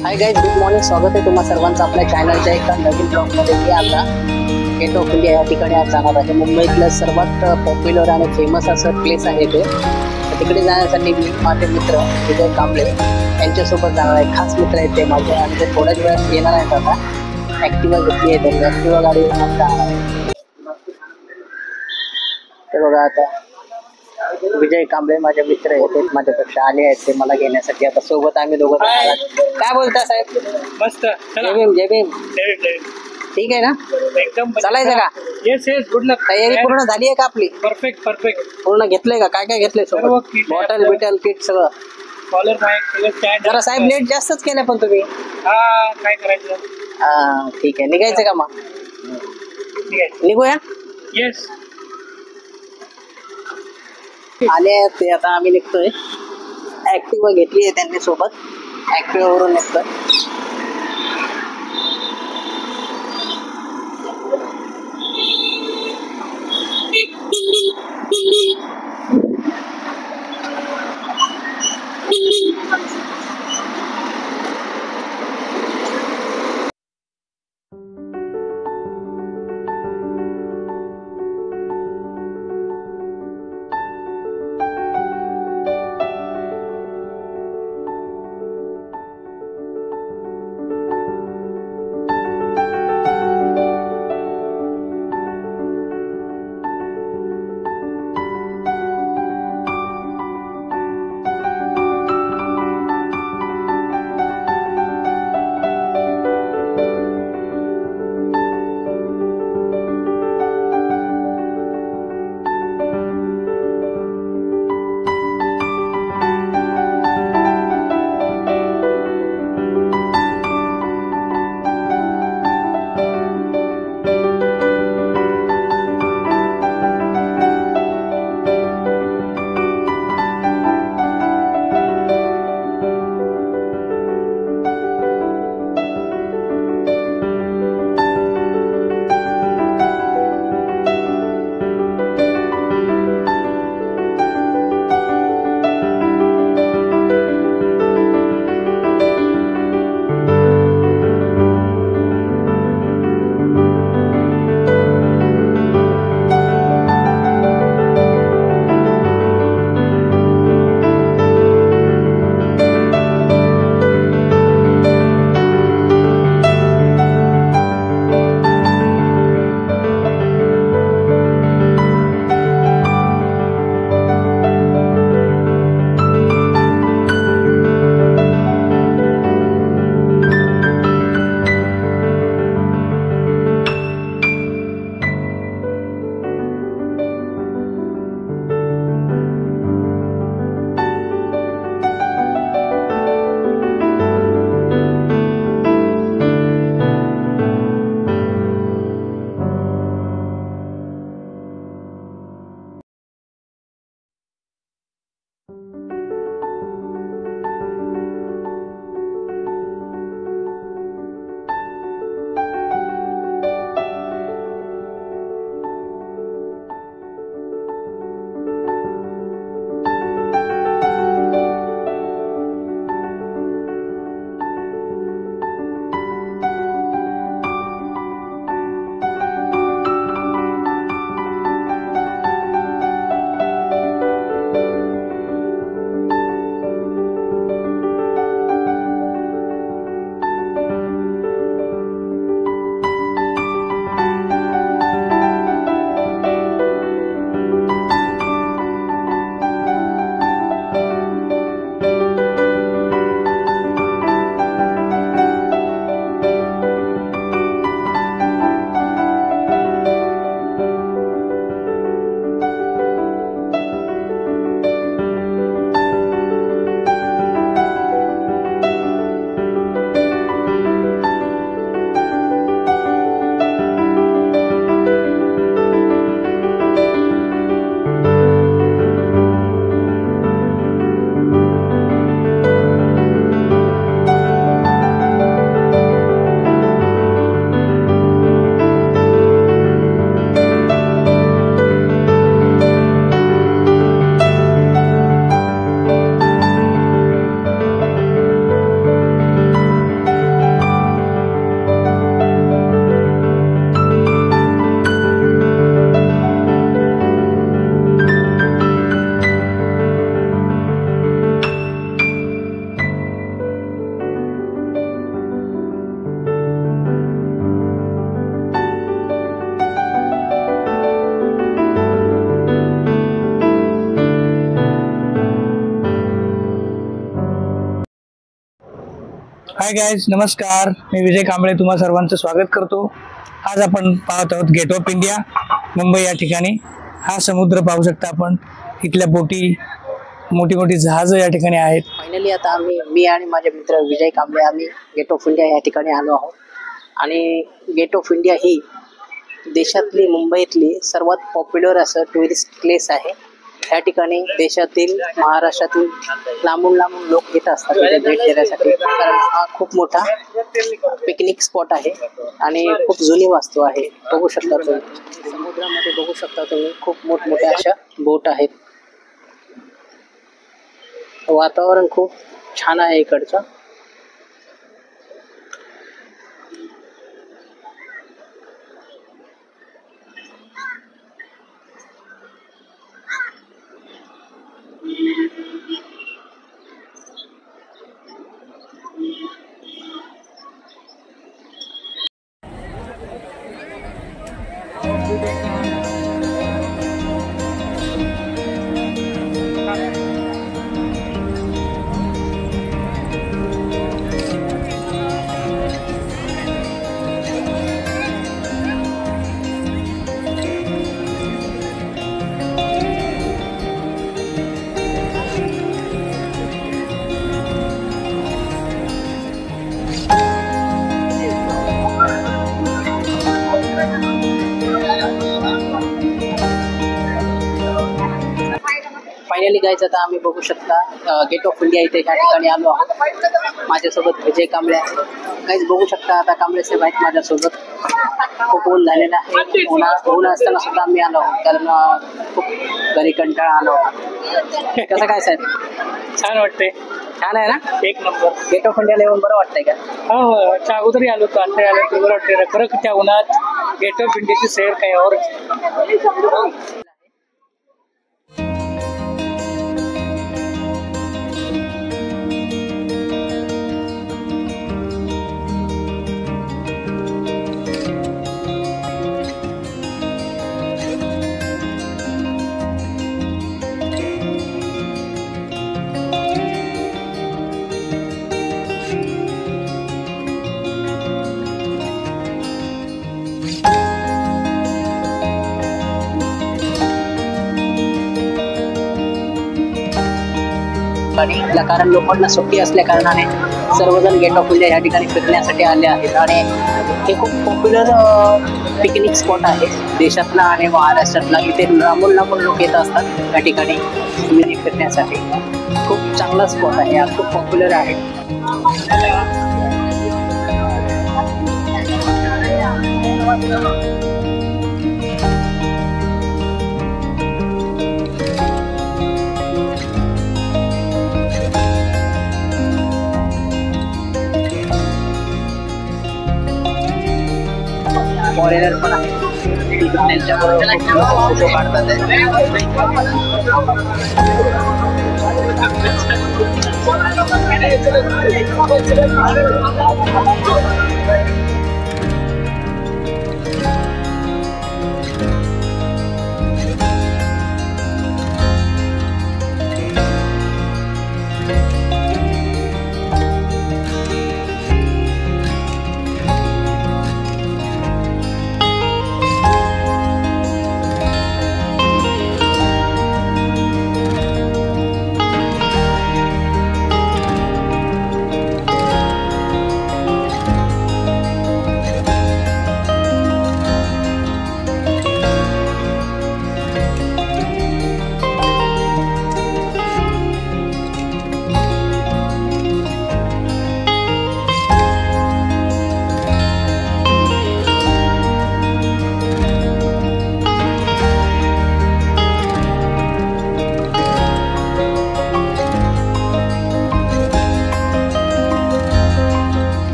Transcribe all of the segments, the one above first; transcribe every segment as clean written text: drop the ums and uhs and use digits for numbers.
Hi guys, good morning. स्वागत आहे तुम्हा सर्वांचं आपल्या चॅनलच्या एका नवीन ब्लॉगमध्ये. मी आता गेट ऑफ इंडिया या ठिकाणी आज जाणार आहे. मुंबईतलं सर्वात पॉप्युलर आणि फेमस असं प्लेस आहे ते. तिकडे जाण्यासाठी मी माझे मित्र विजय कांबळे यांच्यासोबत जाणार आहे. खास मित्र आहेत ते माझे, आणि ते थोड्याच वेळात येणार आहेत. आता ॲक्टिवा घेतली आहे त्यांनी, ॲक्टिवा गाडी जाणार आहे. ते बघा, आता विजय कांबळे माझे मित्र आहेत, ते माझ्यापेक्षा आले आहेत ते मला घेण्यासाठी. आता सोबत आम्ही दोघं जाणार. काय बोलता साहेब? मस्त. जय भीम, जय भीम. ठीक आहे ना? एकदम चालायचं का? येस येस, गुड लक. तयारी पूर्ण झाली आहे का आपली? Perfect perfect. पूर्ण घेतलंय का? काय काय घेतलंय सर्व सोबत? kit आहे बॉटल आपलं. बिटल किट सगळं? कॉलर माईक सगळं स्टँड. जरा साहेब लेट जास्तच केलं पण तुम्ही. हा, काय करायचं? हा, ठीक आहे. निघायचं का मग? ठीक आहे. निघूया. येस. आले आहेत ते, आता आम्ही निघतोय. ऍक्टिवा घेतली आहे त्यांनी सोबत, ऍक्टिवा वरून निघतोय. हाय गाईज, नमस्कार. मी विजय कांबळे तुम्हा सर्वांचं स्वागत करतो. आज आपण पाहत आहोत गेट ऑफ इंडिया मुंबई या ठिकाणी. हा समुद्र पाहू शकता आपण. इथल्या बोटी, मोठी मोठी जहाजं या ठिकाणी आहेत. फायनली आता मी आणि माझे मित्र विजय कांबळे आम्ही गेट ऑफ इंडिया या ठिकाणी आलो आहोत. आणि गेट ऑफ इंडिया ही देशातली, मुंबईतली सर्वात पॉप्युलर असं टुरिस्ट प्लेस आहे. या ठिकाणी देशातील, महाराष्ट्रातील लांबून लोक येत असतात इथे भेट देण्यासाठी. कारण हा खूप मोठा पिकनिक स्पॉट आहे आणि खूप जुनी वास्तू आहे. बघू शकता तुम्ही, समुद्रामध्ये बघू शकता तुम्ही खूप मोठमोठ्या अशा बोट आहेत. वातावरण खूप छान आहे इकडचं. फायनली गाईज आता आम्ही बघू शकता गेट ऑफ इंडिया इथे या ठिकाणी आलो आहोत. माझ्यासोबत विजय कांबळे आहे. गाईज बघू शकता आता कांबळे साहेब आहेत माझ्यासोबत. खूप ऊन झालेलं आहे. ऊन असताना सुद्धा आम्ही आलो आहोत कारण खूप घरी कंटाळा आलो आहोत. कसं काय साहेब? छान वाटते. छान आहे ना? एक नंबर. गेट ऑफ इंडियाला येऊन बरं वाटतंय का? हो, त्या अगोदरही आलो होतो, आता आलो तर बरं वाटते. खरं त्या उन्हात गेट ऑफ इंडियाची सैर काय और कारण लोकांना सुट्टी असल्या कारणाने सर्वजण गेट ऑफ इंडिया या ठिकाणी फिरण्यासाठी आले आहेत. आणि हे खूप पॉप्युलर पिकनिक स्पॉट आहे देशातला आणि महाराष्ट्रातला. इथे लांबून लोक येत असतात या ठिकाणी फिरण्यासाठी. खूप चांगला स्पॉट आहे हा, खूप पॉप्युलर आहे. फॉरेनर पण आहे, त्यांच्याबरोबर फोटो काढतात.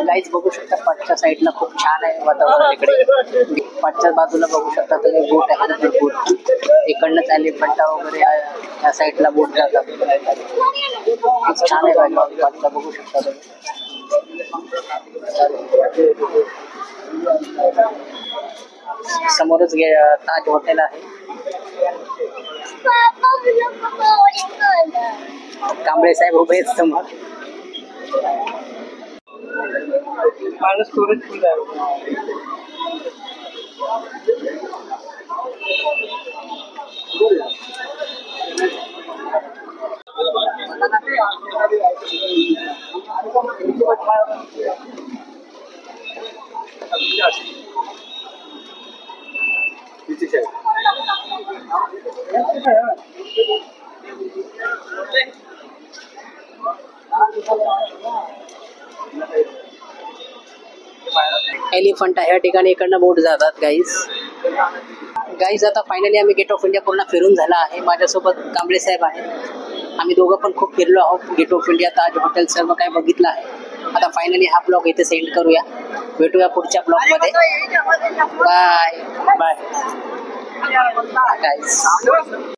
गाईज बघू शकता पाठच्या साईडला खूप छान आहे वातावरण. इकडे पाठच्या बाजूला बघू शकता तुम्ही बोट आहे भरपूर. इकडनं एलिफंटा वगैरे या साईडला बोट जातात. खूप छान आहे पाठचा, बघू शकता तुम्ही. समोरच ताज हॉटेल आहे. कांबळे साहेब उभे आहेत समोर. माझं स्टोरेज फुल आहे. एलिफंट ह्या ठिकाणी इकडनं बोट जातात गाईज आता फायनली आम्ही गेट ऑफ इंडिया पूर्ण फिरून झाला आहे. माझ्यासोबत कांबळे साहेब आहेत. आम्ही दोघं पण खूप फिरलो आहोत. Gate of India, Taj hotel सर्व काही बघितलं आहे. आता फायनली हा ब्लॉग इथे सेंड करूया. भेटूया पुढच्या ब्लॉग मध्ये. Bye bye guys.